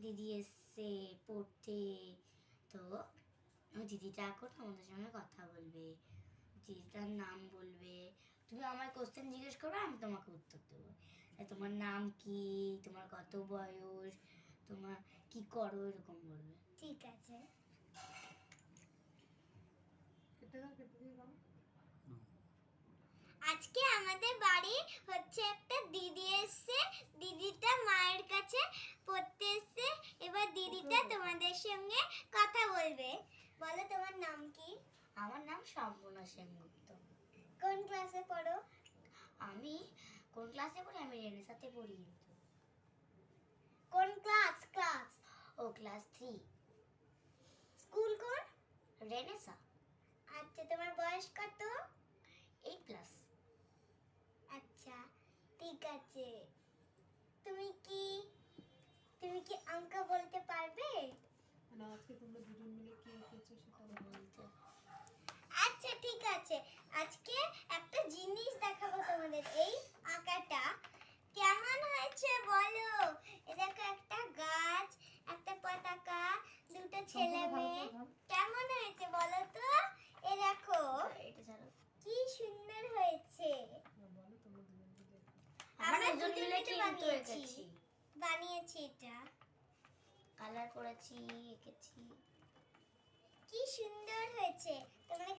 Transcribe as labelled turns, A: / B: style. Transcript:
A: দিদি এসছে পড়তে, তো ওই দিদিটা এখন তোমাদের সঙ্গে কথা বলবে, দিদিটার নাম বলবে, তুমি আমার কোশ্চেন জিজ্ঞেস করবে, আমি তোমাকে উত্তর দেবো। তোমার নাম কি, তোমার কত বয়স, তোমার কি করো, এরকম বলবে।
B: ঠিক আছে। আজকে আমাদের বাড়ি হচ্ছে একটা দিদি এসছে, দিদিটা মায়ের কাছে পড়তে এসছে। এবার দিদিটা তোমাদের সঙ্গে কথা বলবে। বলো তোমার নাম কি?
A: আমার নাম সম্পূর্ণ সেনগুপ্ত।
B: কোন ক্লাসে পড়ো?
A: আমি কোন ক্লাসে পড়ি? আমি রেনেসাতে পড়ি। কিন্তু
B: কোন ক্লাস? ক্লাস
A: ও ক্লাস 3।
B: স্কুল কোন?
A: রেনেসা।
B: আচ্ছা, তোমার বয়স কত?
A: 8+।
B: আচ্ছা, ঠিক আছে। তুমি কি অঙ্ক বলতে পারবে?
C: না, আজকে তোমরা দুজন মিলে কি এঁকেছো সেটা
A: বলতে
B: আচ্ছা, ঠিক আছে। আজকে একটা জিনিস দেখাবো তোমাদের। এই আঁকাটা কেমন হয়েছে বলো? এ দেখো, একটা গাছ, একটা পতাকা, দুটো ছেলে মেয়ে। কেমন হয়েছে বলো তো? এ দেখো,
A: এটা ছাড়ো।
B: কি সুন্দর হয়েছে।
C: বলো তোমরা দুজন মিলে।
A: আমরা দুজন মিলে
B: মিলে
A: কিন্তু এঁকেছি।
B: বানিয়েছি এটা।
A: কালার করেছি, এঁকেছি।
B: কি সুন্দর হয়েছে। তোমরা